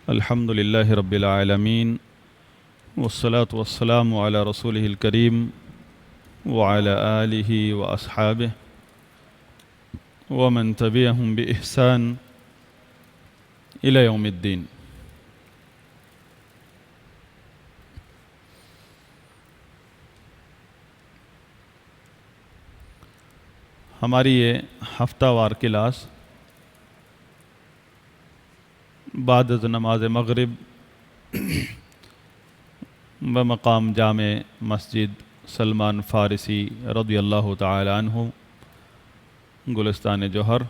الحمد لله رب العالمين والصلاة والسلام على رسوله الكريم وعلى آله وأصحابه ومن تبعهم بإحسان إلى يوم الدين. ہماری یہ ہفتہ وار کلاس بعد از نماز مغرب بمقام جامع مسجد سلمان فارسی رضی اللہ تعالی عنہ گلستان جوہر.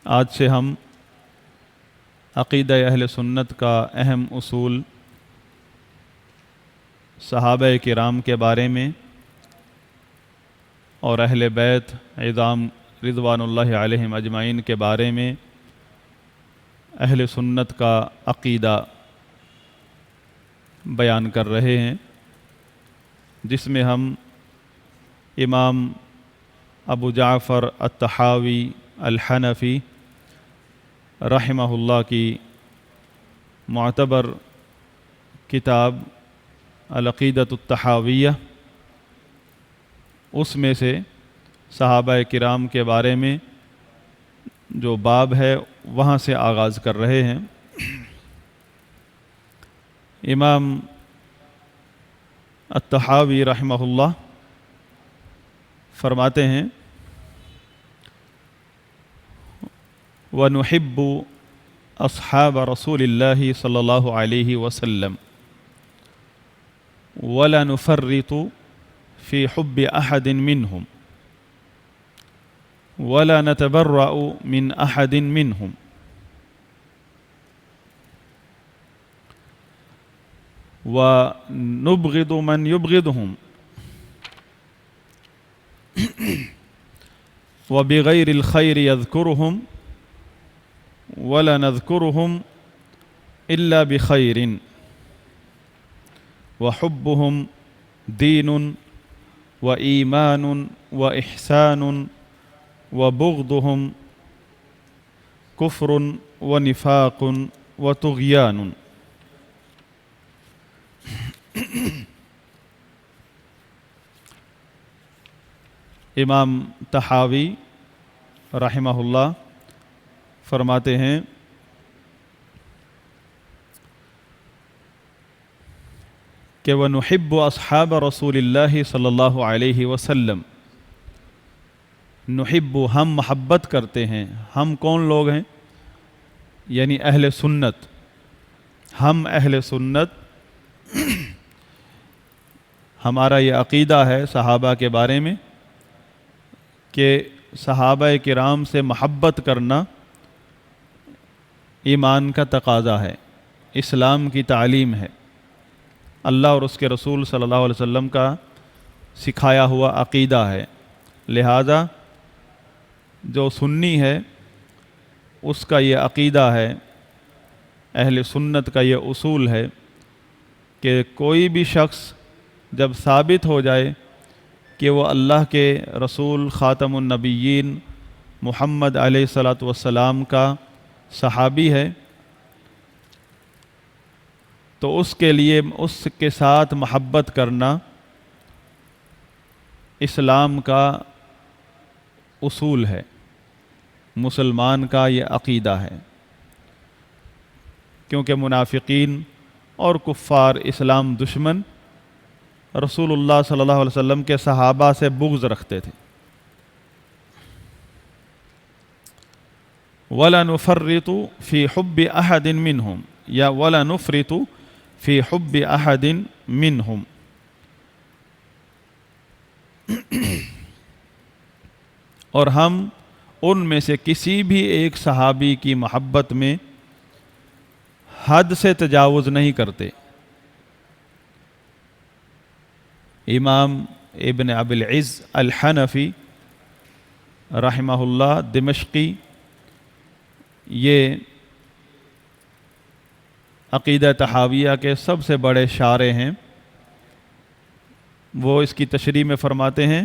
آج سے ہم عقیدہ اہل سنت کا اہم اصول صحابہ کرام کے بارے میں اور اہل بیت عظام رضوان اللہ علیہم اجمعین کے بارے میں اہل سنت کا عقیدہ بیان کر رہے ہیں، جس میں ہم امام ابو جعفر الطحاوی الحنفی رحمہ اللہ کی معتبر کتاب العقیدۃ الطحاویہ، اس میں سے صحابہ کرام کے بارے میں جو باب ہے وہاں سے آغاز کر رہے ہیں. امام الطحاوی رحمہ اللہ فرماتے ہیں وَنُحِبُّ أَصْحَابَ رَسُولِ اللَّهِ صلی اللہ علیہ وسلم وَلَا نُفَرِّطُ فِي حُبِّ أَحَدٍ مِّنْهُمْ وَلَا نَتَبَرَّأُ مِنْ أَحَدٍ مِّنْهُمْ وَنُبْغِضُ مَنْ يُبْغِضُهُمْ وَبِغَيْرِ الْخَيْرِ يَذْكُرُهُمْ وَلَا نَذْكُرُهُمْ إِلَّا بِخَيْرٍ وَحُبُّهُمْ دِينٌ وَإِيمَانٌ وَإِحْسَانٌ وَبُغْضُهُمْ كُفْرٌ وَنِفَاقٌ وَطُغْيَانٌ. امام طحاوی رحمہ اللہ فرماتے ہیں کہ وَنُحِبُّ أَصْحَابَ رَسُولِ اللَّهِ صلی اللہ علیہ وسلم. نحب ہم محبت کرتے ہیں. ہم کون لوگ ہیں؟ یعنی اہل سنت. ہم اہل سنت ہمارا یہ عقیدہ ہے صحابہ کے بارے میں کہ صحابہ کرام سے محبت کرنا ایمان کا تقاضا ہے، اسلام کی تعلیم ہے، اللہ اور اس کے رسول صلی اللہ علیہ وسلم کا سکھایا ہوا عقیدہ ہے. لہذا جو سنی ہے اس کا یہ عقیدہ ہے، اہل سنت کا یہ اصول ہے کہ کوئی بھی شخص جب ثابت ہو جائے کہ وہ اللہ کے رسول خاتم النبیین محمد علیہ الصلاۃ والسلام کا صحابی ہے تو اس کے لیے اس کے ساتھ محبت کرنا اسلام کا اصول ہے، مسلمان کا یہ عقیدہ ہے. کیونکہ منافقین اور کفار اسلام دشمن رسول اللہ صلی اللہ علیہ وسلم کے صحابہ سے بغض رکھتے تھے. وَلَا نُفَرِّطُ فِي حُبِّ أَحَدٍ مِّنْهُمْ یا وَلَا نُفْرِطُ فِي حُبِّ أَحَدٍ مِّنْهُمْ. اور ہم ان میں سے کسی بھی ایک صحابی کی محبت میں حد سے تجاوز نہیں کرتے. امام ابن ابی العز الحنفی رحمہ اللہ دمشقی یہ عقیدہ طحاویہ کے سب سے بڑے شارح ہیں. وہ اس کی تشریح میں فرماتے ہیں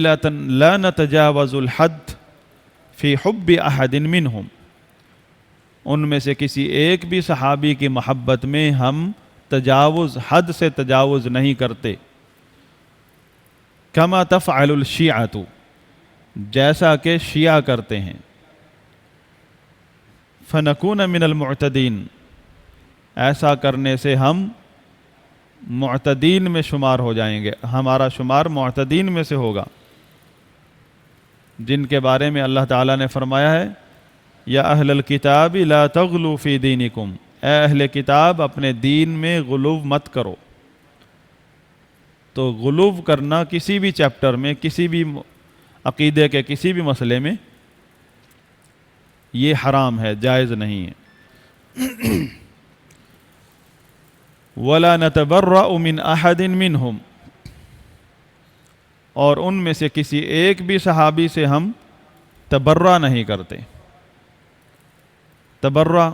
لا نتجاوز الحد فی حب احد منہم، ان میں سے کسی ایک بھی صحابی کی محبت میں ہم حد سے تجاوز نہیں کرتے، کما تفعل الشیعۃ، جیسا کہ شیعہ کرتے ہیں، فنکون من المعتدین، ایسا کرنے سے ہم معتدین میں شمار ہو جائیں گے، ہمارا شمار معتدین میں سے ہوگا، جن کے بارے میں اللہ تعالیٰ نے فرمایا ہے یا اہل الکتاب لا تغلوا فی دینکم، اے اہل کتاب اپنے دین میں غلو مت کرو۔ تو غلو کرنا کسی بھی چیپٹر میں، کسی بھی عقیدے کے کسی بھی مسئلے میں یہ حرام ہے، جائز نہیں ہے۔ وَلَا نَتَبَرَّأُ مِنْ أَحَدٍ مِّنْهُمْ، اور ان میں سے کسی ایک بھی صحابی سے ہم تبرہ نہیں کرتے۔ تبرہ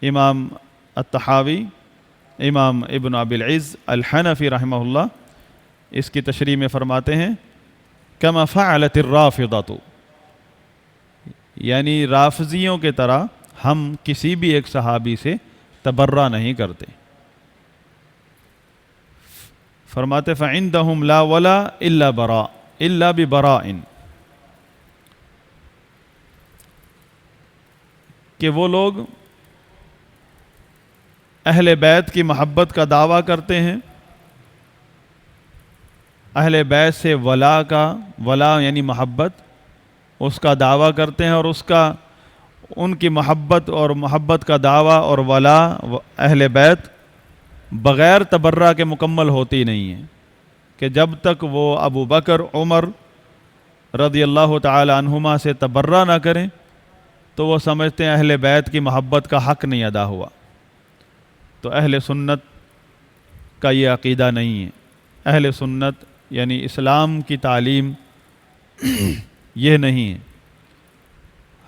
امام الطحاوی، امام ابن ابی العز الحنفی رحمہ اللہ اس کی تشریح میں فرماتے ہیں کما فعلت الرافضۃ، یعنی رافضیوں کے طرح ہم کسی بھی ایک صحابی سے تبرہ نہیں کرتے۔ فرماتے فعندہم لا ولا الا براء الا ببراء، کہ وہ لوگ اہل بیت کی محبت کا دعویٰ کرتے ہیں، اہل بیت سے ولا یعنی محبت، اس کا دعویٰ کرتے ہیں، اور ان کی محبت اور محبت کا دعویٰ اور ولا اہل بیت بغیر تبرہ کے مکمل ہوتی نہیں ہے، کہ جب تک وہ ابو بکر عمر رضی اللہ تعالی عنہما سے تبرہ نہ کریں تو وہ سمجھتے ہیں اہل بیت کی محبت کا حق نہیں ادا ہوا۔ تو اہل سنت کا یہ عقیدہ نہیں ہے۔ اہل سنت یعنی اسلام کی تعلیم یہ نہیں ہے،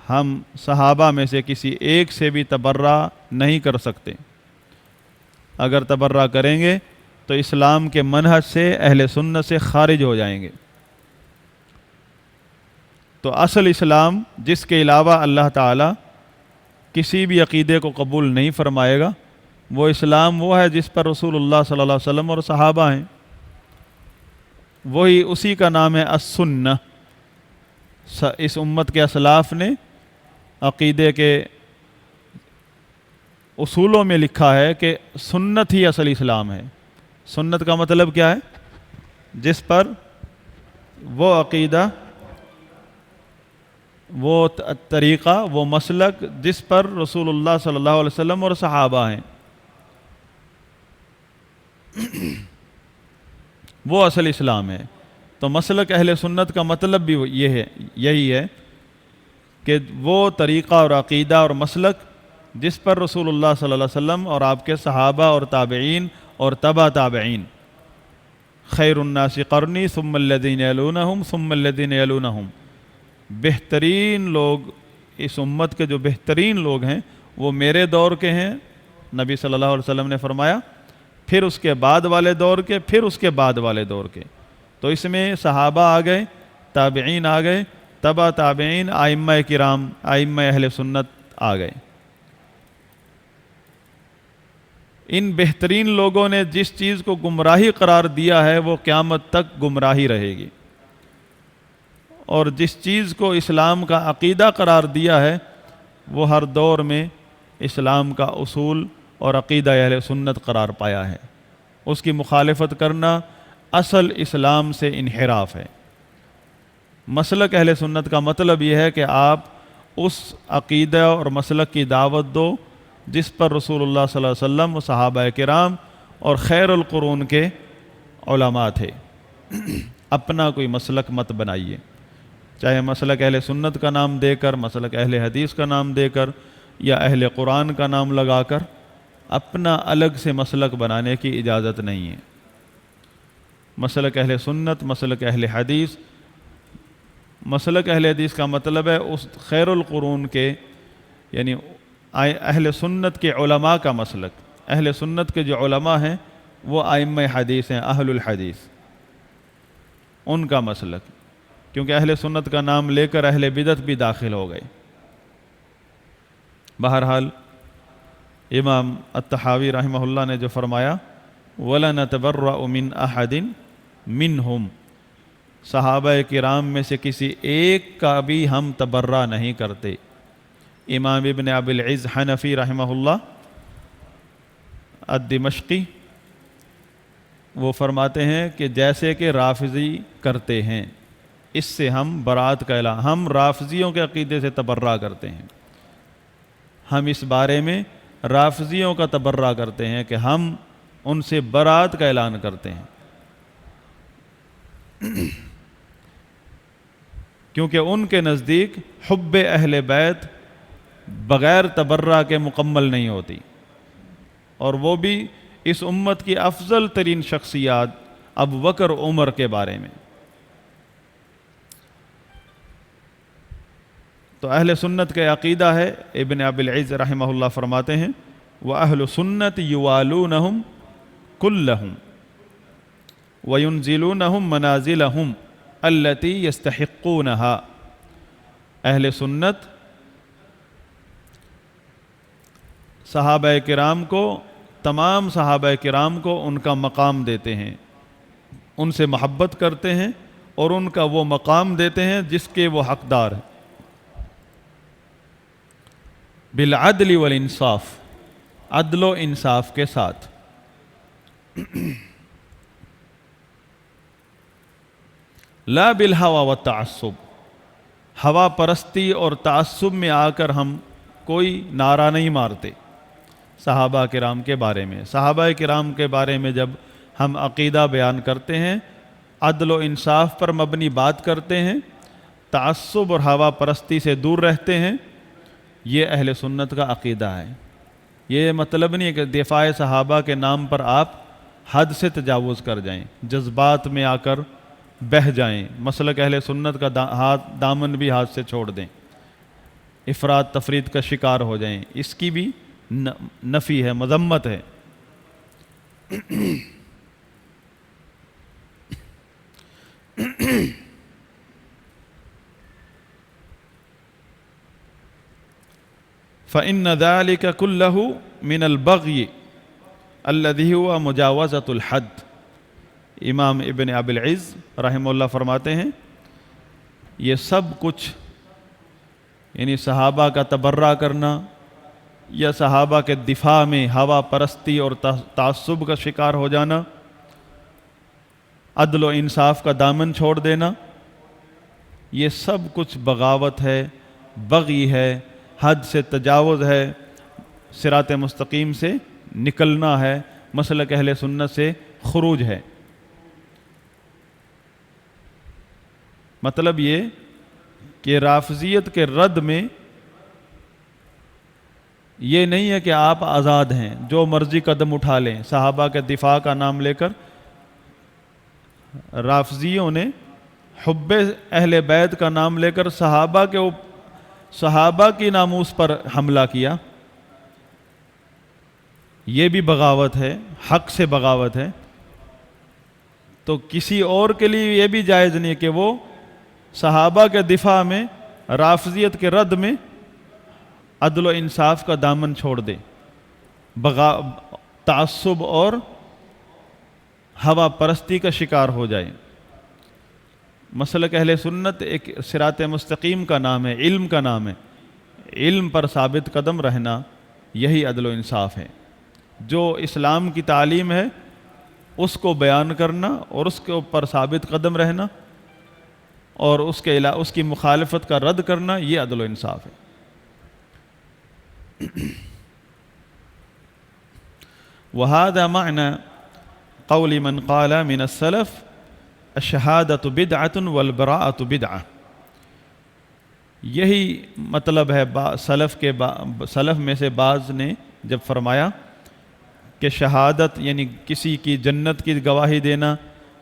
ہم صحابہ میں سے کسی ایک سے بھی تبرہ نہیں کر سکتے، اگر تبرہ کریں گے تو اسلام کے منہج سے، اہل سنت سے خارج ہو جائیں گے۔ تو اصل اسلام جس کے علاوہ اللہ تعالیٰ کسی بھی عقیدے کو قبول نہیں فرمائے گا، وہ اسلام وہ ہے جس پر رسول اللہ صلی اللہ علیہ وسلم اور صحابہ ہیں، وہی اسی کا نام ہے السنہ۔ اس امت کے اسلاف نے عقیدے کے اصولوں میں لکھا ہے کہ سنت ہی اصل اسلام ہے۔ سنت کا مطلب کیا ہے؟ جس پر وہ عقیدہ، وہ طریقہ، وہ مسلک جس پر رسول اللہ صلی اللہ علیہ وسلم اور صحابہ ہیں، وہ اصل اسلام ہے۔ تو مسلک اہل سنت کا مطلب بھی یہی ہے کہ وہ طریقہ اور عقیدہ اور مسلک جس پر رسول اللہ صلی اللہ علیہ وسلم اور آپ کے صحابہ اور تابعین اور تبع تابعین، خیر الناس قرنی ثم الذین یلونہم ثم الذین یلونہم، بہترین لوگ اس امت کے جو بہترین لوگ ہیں وہ میرے دور کے ہیں، نبی صلی اللہ علیہ وسلم نے فرمایا، پھر اس کے بعد والے دور کے، پھر اس کے بعد والے دور کے۔ تو اس میں صحابہ آ گئے، تابعین آ گئے، تبع تابعین، ائمہ کرام، ائمہ اہل سنت آ گئے۔ ان بہترین لوگوں نے جس چیز کو گمراہی قرار دیا ہے وہ قیامت تک گمراہی رہے گی، اور جس چیز کو اسلام کا عقیدہ قرار دیا ہے وہ ہر دور میں اسلام کا اصول اور عقیدہ اہل سنت قرار پایا ہے۔ اس کی مخالفت کرنا اصل اسلام سے انحراف ہے۔ مسلک اہل سنت کا مطلب یہ ہے کہ آپ اس عقیدہ اور مسلک کی دعوت دو جس پر رسول اللہ صلی اللہ علیہ وسلم و صحابہ کرام اور خیر القرون کے علماء تھے۔ اپنا کوئی مسلک مت بنائیے، چاہے مسلک اہل سنت کا نام دے کر، مسلک اہل حدیث کا نام دے کر، یا اہل قرآن کا نام لگا کر، اپنا الگ سے مسلک بنانے کی اجازت نہیں ہے۔ مسلک اہل سنت، مسلک اہل حدیث، مسلک اہل حدیث کا مطلب ہے اس خیر القرون کے، یعنی اہل سنت کے علماء کا مسلک۔ اہل سنت کے جو علماء ہیں وہ ائمہ حدیث ہیں، اہل الحدیث، ان کا مسلک۔ کیونکہ اہل سنت کا نام لے کر اہل بدعت بھی داخل ہو گئے۔ بہرحال امام الطحاوی رحمہ اللہ نے جو فرمایا وَلَنَتَبَرَّأُ مِنْ أَحَدٍ مِّنْهُمْ، صحابہ کرام میں سے کسی ایک کا بھی ہم تبرہ نہیں کرتے۔ امام ابن ابی العز حنفی رحمہ اللہ الدمشقی وہ فرماتے ہیں کہ جیسے کہ رافضی کرتے ہیں، اس سے ہم برات کا اعلان، ہم رافضیوں کے عقیدے سے تبرہ کرتے ہیں، ہم اس بارے میں رافضیوں کا تبرہ کرتے ہیں کہ ہم ان سے برات کا اعلان کرتے ہیں، کیونکہ ان کے نزدیک حب اہل بیت بغیر تبرہ کے مکمل نہیں ہوتی، اور وہ بھی اس امت کی افضل ترین شخصیات ابو بکر عمر کے بارے میں۔ تو اہل سنت کا عقیدہ ہے، ابن ابی العز رحمہ اللہ فرماتے ہیں وَأَهْلُ سُنَّةِ يُوَالُونَهُمْ كُلَّهُمْ وَيُنزِلُونَهُمْ مَنَازِلَهُمْ الَّتِي يَسْتَحِقُّونَهَا، اہل سنت صحابہ کرام کو، تمام صحابہ کرام کو ان کا مقام دیتے ہیں، ان سے محبت کرتے ہیں اور ان کا وہ مقام دیتے ہیں جس کے وہ حقدار ہیں، بالعدل والانصاف، عدل و انصاف کے ساتھ۔ لا بالہوى والتعصب، ہوا پرستی اور تعصب میں آ کر ہم کوئی نعرہ نہیں مارتے صحابہ کرام کے بارے میں۔ صحابہ کرام کے بارے میں جب ہم عقیدہ بیان کرتے ہیں، عدل و انصاف پر مبنی بات کرتے ہیں، تعصب اور ہوا پرستی سے دور رہتے ہیں، یہ اہل سنت کا عقیدہ ہے۔ یہ مطلب نہیں ہے کہ دفاع صحابہ کے نام پر آپ حد سے تجاوز کر جائیں، جذبات میں آ کر بہہ جائیں، مسلک اہل سنت کا دامن بھی ہاتھ سے چھوڑ دیں، افراد تفرید کا شکار ہو جائیں، اس کی بھی نفی ہے، مذمت ہے۔ فإن ذلك كله من البغي الذي هو مجاوزة الحد، امام ابن ابی العز رحمہ اللہ فرماتے ہیں یہ سب کچھ، یعنی صحابہ کا تبرہ کرنا یا صحابہ کے دفاع میں ہوا پرستی اور تعصب کا شکار ہو جانا، عدل و انصاف کا دامن چھوڑ دینا، یہ سب کچھ بغاوت ہے، بغی ہے، حد سے تجاوز ہے، صراط مستقیم سے نکلنا ہے، مسلک اہل سنت سے خروج ہے۔ مطلب یہ کہ رافضیت کے رد میں یہ نہیں ہے کہ آپ آزاد ہیں، جو مرضی قدم اٹھا لیں صحابہ کے دفاع کا نام لے کر۔ رافضیوں نے حب اہل بیت کا نام لے کر صحابہ کی ناموس پر حملہ کیا، یہ بھی بغاوت ہے، حق سے بغاوت ہے۔ تو کسی اور کے لیے یہ بھی جائز نہیں کہ وہ صحابہ کے دفاع میں، رافضیت کے رد میں عدل و انصاف کا دامن چھوڑ دے، تعصب اور ہوا پرستی کا شکار ہو جائے۔ مسلک اہل سنت ایک صراط مستقیم کا نام ہے، علم کا نام ہے، علم پر ثابت قدم رہنا یہی عدل و انصاف ہے۔ جو اسلام کی تعلیم ہے اس کو بیان کرنا اور اس کے اوپر ثابت قدم رہنا اور اس کی مخالفت کا رد کرنا، یہ عدل و انصاف ہے۔ وَهَذَا مَعْنَى قَوْلِ مَنْ قَالَ مِنَ السَّلَفِ الشَّهَادَةُ بِدْعَةٌ وَالْبَرَاءَةُ بِدْعَةٌ، یہی مطلب ہے سلف میں سے بعض نے جب فرمایا کہ شہادت یعنی کسی کی جنت کی گواہی دینا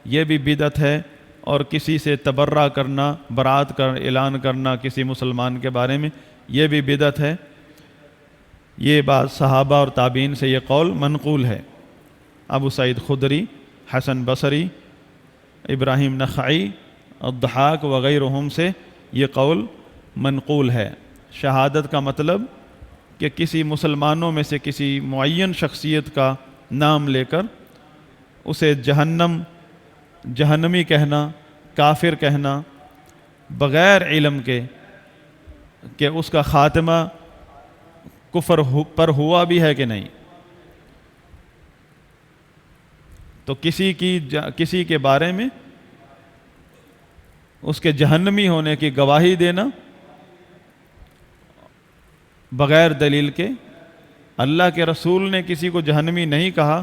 یہ بھی بدعت ہے، اور کسی سے تبرہ کرنا، برات کا اعلان کرنا کسی مسلمان کے بارے میں، یہ بھی بدعت ہے۔ یہ بات صحابہ اور تابعین سے یہ قول منقول ہے۔ ابو سعید خدری، حسن بصری، ابراہیم نخعی الضحاک وغیرہم سے یہ قول منقول ہے۔ شہادت کا مطلب کہ کسی مسلمانوں میں سے کسی معین شخصیت کا نام لے کر اسے جہنمی کہنا، کافر کہنا، بغیر علم کے کہ اس کا خاتمہ کفر پر ہوا بھی ہے کہ نہیں۔ تو کسی کے بارے میں اس کے جہنمی ہونے کی گواہی دینا بغیر دلیل کے، اللہ کے رسول نے کسی کو جہنمی نہیں کہا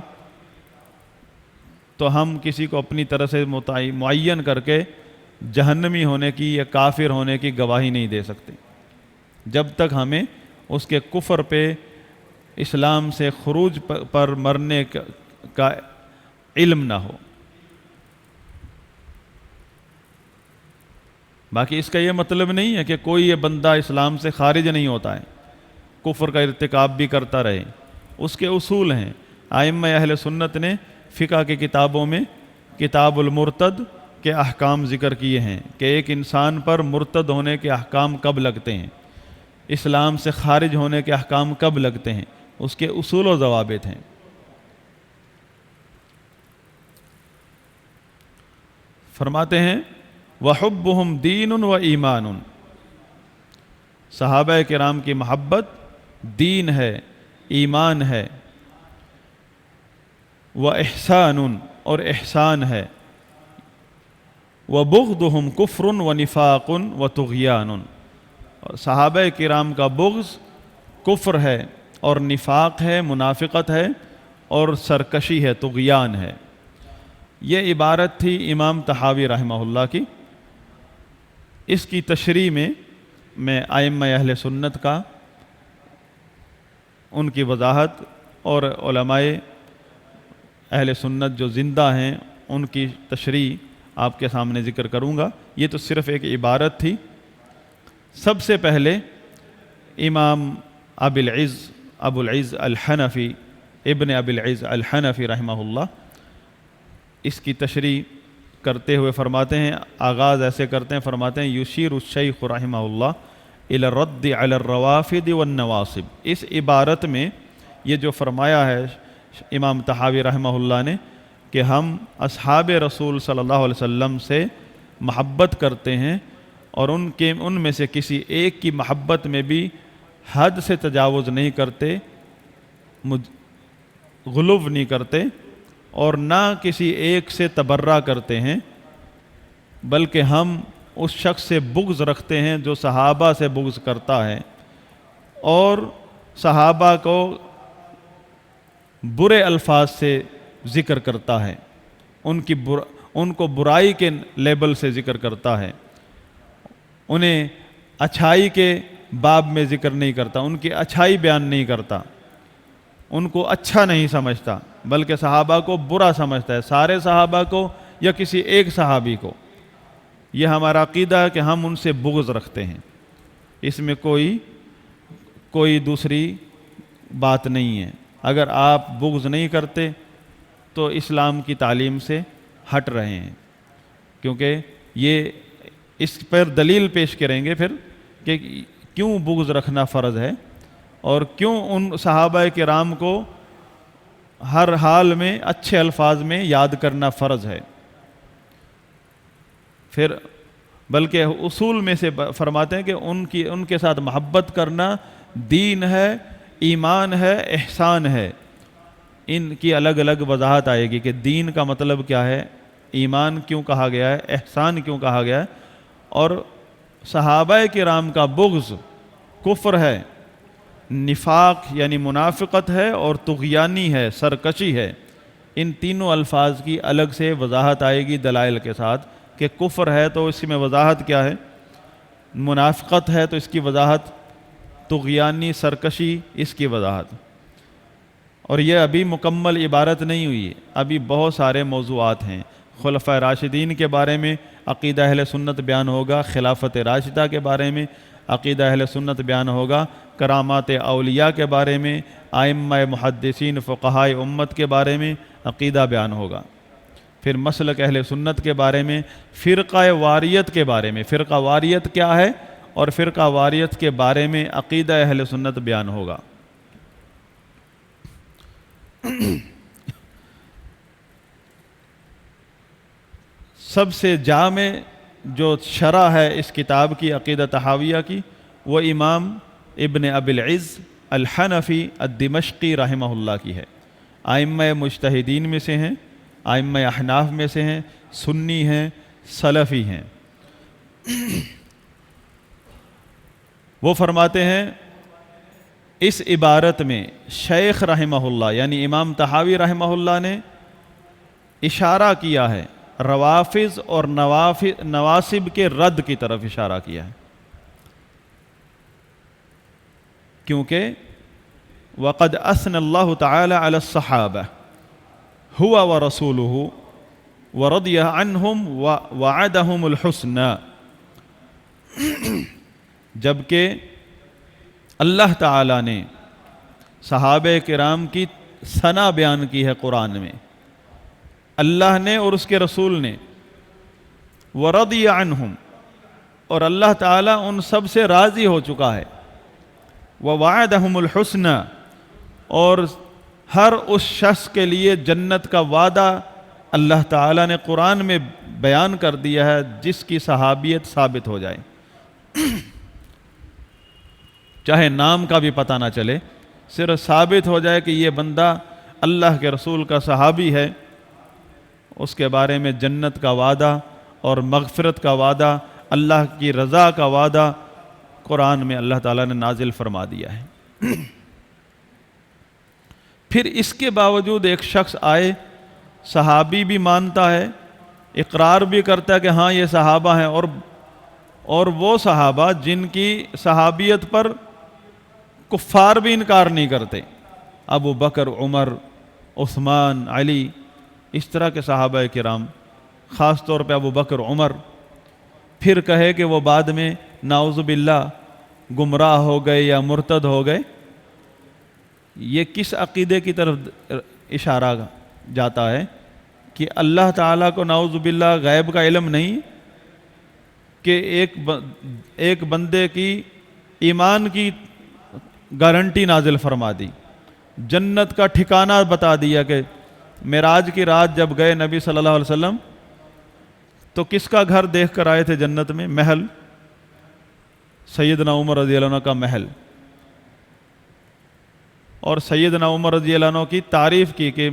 تو ہم کسی کو اپنی طرح سے معین کر کے جہنمی ہونے کی یا کافر ہونے کی گواہی نہیں دے سکتے جب تک ہمیں اس کے کفر پہ، اسلام سے خروج پر مرنے کا علم نہ ہو۔ باقی اس کا یہ مطلب نہیں ہے کہ کوئی یہ بندہ اسلام سے خارج نہیں ہوتا ہے، کفر کا ارتکاب بھی کرتا رہے۔ اس کے اصول ہیں۔ ائمہ اہل سنت نے فقہ کی کتابوں میں کتاب المرتد کے احکام ذکر کیے ہیں کہ ایک انسان پر مرتد ہونے کے احکام کب لگتے ہیں، اسلام سے خارج ہونے کے احکام کب لگتے ہیں، اس کے اصول و ضوابط ہیں۔ فرماتے ہیں وَحُبُّهُمْ دِينٌ وَإِيمَانٌ، صحابہ کرام کی محبت دین ہے، ایمان ہے، وَإِحْسَانٌ اور احسان ہے، وَبُغْضُهُمْ كُفْرٌ وَنِفَاقٌ وَطُغْيَانٌ، اور صحابہ کرام کا بغض کفر ہے اور نفاق ہے، منافقت ہے اور سرکشی ہے، طغیان ہے۔ یہ عبارت تھی امام طحاوی رحمہ اللہ کی۔ اس کی تشریح میں ائمہ اہل سنت کا، ان کی وضاحت اور علماء اہل سنت جو زندہ ہیں ان کی تشریح آپ کے سامنے ذکر کروں گا۔ یہ تو صرف ایک عبارت تھی۔ سب سے پہلے امام ابو العز الحنفی، ابن ابی العز الحنفی رحمہ اللہ، اس کی تشریح کرتے ہوئے فرماتے ہیں، آغاز ایسے کرتے ہیں، فرماتے ہیں یشیر الشیخ رحمہ اللہ الی الرد علی الروافد والنواصب۔ اس عبارت میں یہ جو فرمایا ہے امام طحاوی رحمہ اللہ نے کہ ہم اصحاب رسول صلی اللہ علیہ وسلم سے محبت کرتے ہیں اور ان میں سے کسی ایک کی محبت میں بھی حد سے تجاوز نہیں کرتے، غلو نہیں کرتے اور نہ کسی ایک سے تبرہ کرتے ہیں، بلکہ ہم اس شخص سے بغض رکھتے ہیں جو صحابہ سے بغض کرتا ہے اور صحابہ کو برے الفاظ سے ذکر کرتا ہے، ان کو برائی کے لیبل سے ذکر کرتا ہے، انہیں اچھائی کے باب میں ذکر نہیں کرتا، ان کی اچھائی بیان نہیں کرتا، ان کو اچھا نہیں سمجھتا بلکہ صحابہ کو برا سمجھتا ہے، سارے صحابہ کو یا کسی ایک صحابی کو۔ یہ ہمارا عقیدہ ہے کہ ہم ان سے بغض رکھتے ہیں، اس میں کوئی دوسری بات نہیں ہے۔ اگر آپ بغض نہیں کرتے تو اسلام کی تعلیم سے ہٹ رہے ہیں، کیونکہ یہ اس پر دلیل پیش کریں گے پھر کہ کیوں بغض رکھنا فرض ہے اور کیوں ان صحابہ کرام کو ہر حال میں اچھے الفاظ میں یاد کرنا فرض ہے۔ پھر بلکہ اصول میں سے فرماتے ہیں کہ ان کے ساتھ محبت کرنا دین ہے، ایمان ہے، احسان ہے۔ ان کی الگ الگ وضاحت آئے گی کہ دین کا مطلب کیا ہے، ایمان کیوں کہا گیا ہے، احسان کیوں کہا گیا ہے، اور صحابہ کرام کا بغض کفر ہے، نفاق یعنی منافقت ہے اور طغیانی ہے، سرکشی ہے۔ ان تینوں الفاظ کی الگ سے وضاحت آئے گی دلائل کے ساتھ کہ کفر ہے تو اس میں وضاحت کیا ہے، منافقت ہے تو اس کی وضاحت، طغیانی سرکشی اس کی وضاحت۔ اور یہ ابھی مکمل عبارت نہیں ہوئی ہے، ابھی بہت سارے موضوعات ہیں۔ خلفائے راشدین کے بارے میں عقیدہ اہل سنت بیان ہوگا، خلافت راشدہ کے بارے میں عقیدہ اہل سنت بیان ہوگا، کرامات اولیاء کے بارے میں، ائمہ محدثین فقہاء امت کے بارے میں عقیدہ بیان ہوگا۔ پھر مسلک اہل سنت کے بارے میں، فرقہ واریت کے بارے میں، فرقہ واریت کیا ہے اور فرقہ واریت کے بارے میں عقیدہ اہل سنت بیان ہوگا۔ سب سے جامع جو شرح ہے اس کتاب کی عقیدہ طحاویہ کی، وہ امام ابن ابی العز الحنفی الدمشقی رحمہ اللہ کی ہے۔ ائمہ مجتہدین میں سے ہیں، ائمہ احناف میں سے ہیں، سنی ہیں، سلفی ہیں۔ وہ فرماتے ہیں اس عبارت میں شیخ رحمہ اللہ یعنی امام طحاوی رحمہ اللہ نے اشارہ کیا ہے روافض اور نواسب کے رد کی طرف اشارہ کیا ہے، کیونکہ وقد اثنى اللہ تعالی علی الصحابہ هو ورسولہ ورضی عنہم ووعدہم الحسنى، جبکہ اللہ تعالیٰ نے صحابہ کرام کی ثنا بیان کی ہے قرآن میں، اللہ نے اور اس کے رسول نے، ورضی عنہم، اور اللہ تعالیٰ ان سب سے راضی ہو چکا ہے، ووعدہم الحسنى، اور ہر اس شخص کے لیے جنت کا وعدہ اللہ تعالیٰ نے قرآن میں بیان کر دیا ہے جس کی صحابیت ثابت ہو جائے، چاہے نام کا بھی پتہ نہ چلے، صرف ثابت ہو جائے کہ یہ بندہ اللہ کے رسول کا صحابی ہے، اس کے بارے میں جنت کا وعدہ اور مغفرت کا وعدہ، اللہ کی رضا کا وعدہ قرآن میں اللہ تعالیٰ نے نازل فرما دیا ہے۔ پھر اس کے باوجود ایک شخص آئے، صحابی بھی مانتا ہے، اقرار بھی کرتا ہے کہ ہاں یہ صحابہ ہیں، اور وہ صحابہ جن کی صحابیت پر کفار بھی انکار نہیں کرتے، ابو بکر، عمر، عثمان، علی، اس طرح کے صحابہ کرام، خاص طور پہ ابو بکر، عمر، پھر کہے کہ وہ بعد میں نعوذ باللہ گمراہ ہو گئے یا مرتد ہو گئے، یہ کس عقیدے کی طرف اشارہ جاتا ہے کہ اللہ تعالیٰ کو نعوذ باللہ غیب کا علم نہیں کہ ایک بندے کی ایمان کی گارنٹی نازل فرما دی، جنت کا ٹھکانہ بتا دیا کہ معراج کی رات جب گئے نبی صلی اللہ علیہ وسلم تو کس کا گھر دیکھ کر آئے تھے جنت میں؟ محل سیدنا عمر رضی اللہ عنہ کا محل، اور سیدنا عمر رضی اللہ عنہ کی تعریف کی کہ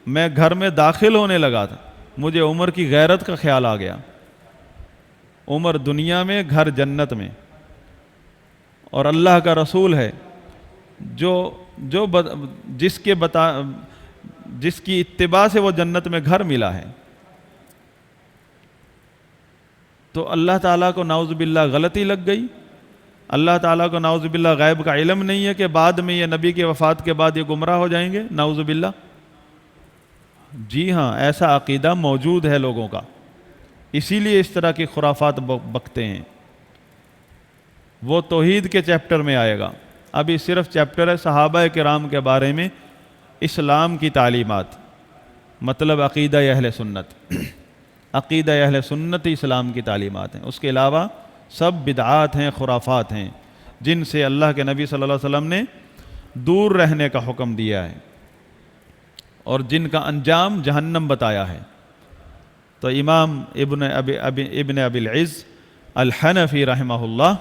میں گھر میں داخل ہونے لگا تھا، مجھے عمر کی غیرت کا خیال آ گیا، عمر دنیا میں، گھر جنت میں، اور اللہ کا رسول ہے جس کی اتباع سے وہ جنت میں گھر ملا ہے، تو اللہ تعالیٰ کو نعوذ باللہ غلطی لگ گئی، اللہ تعالیٰ کو نعوذ باللہ غیب کا علم نہیں ہے کہ بعد میں یہ نبی کی وفات کے بعد یہ گمراہ ہو جائیں گے، نعوذ باللہ۔ جی ہاں، ایسا عقیدہ موجود ہے لوگوں کا، اسی لیے اس طرح کی خرافات بکتے ہیں۔ وہ توحید کے چیپٹر میں آئے گا، ابھی صرف چیپٹر ہے صحابہ کرام کے بارے میں اسلام کی تعلیمات، مطلب عقیدہ اہل سنت، عقیدہ اہل سنت اسلام کی تعلیمات ہیں، اس کے علاوہ سب بدعات ہیں، خرافات ہیں، جن سے اللہ کے نبی صلی اللہ علیہ وسلم نے دور رہنے کا حکم دیا ہے اور جن کا انجام جہنم بتایا ہے۔ تو امام ابن ابی العز الحنفی رحمہ اللہ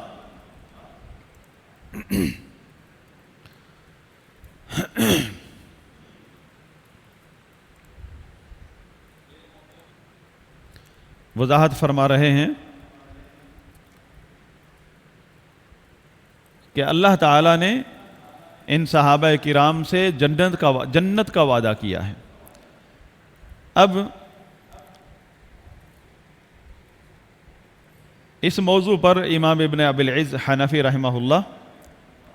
وضاحت فرما رہے ہیں کہ اللہ تعالیٰ نے ان صحابہ کرام سے جنت کا وعدہ کیا ہے۔ اب اس موضوع پر امام ابن ابی العز حنفی رحمہ اللہ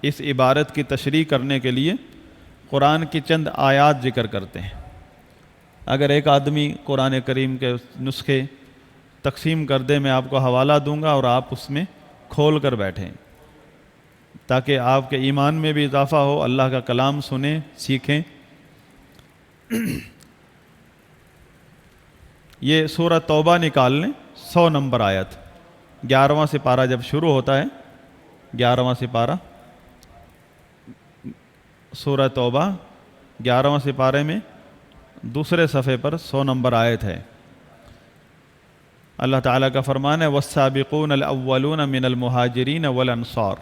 اس عبارت کی تشریح کرنے کے لیے قرآن کی چند آیات ذکر کرتے ہیں۔ اگر ایک آدمی قرآن کریم کے نسخے تقسیم کر دے، میں آپ کو حوالہ دوں گا اور آپ اس میں کھول کر بیٹھیں تاکہ آپ کے ایمان میں بھی اضافہ ہو، اللہ کا کلام سنیں، سیکھیں۔ یہ سورہ توبہ نکال لیں، 100 نمبر آیت، 11واں سپارہ جب شروع ہوتا ہے، 11واں سپارہ سورہ توبہ 11واں سپارے میں دوسرے صفحے پر 100 نمبر آیت ہے۔ اللہ تعالیٰ کا فرمان ہے والسابقون الاولون من المہاجرین والانصار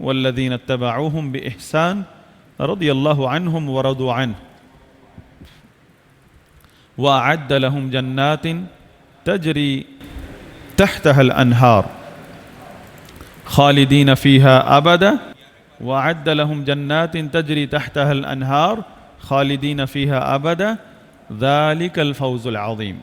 والذین اتبعوہم باحسان رضی اللہ عنہم ورضوا عنہ وأعد لهم جنات تجري تحتها الأنهار خالدين فيها أبدا وأعد لهم جنات تجري تحتها الأنهار خالدين فيها أبدا ذلك الفوز العظيم۔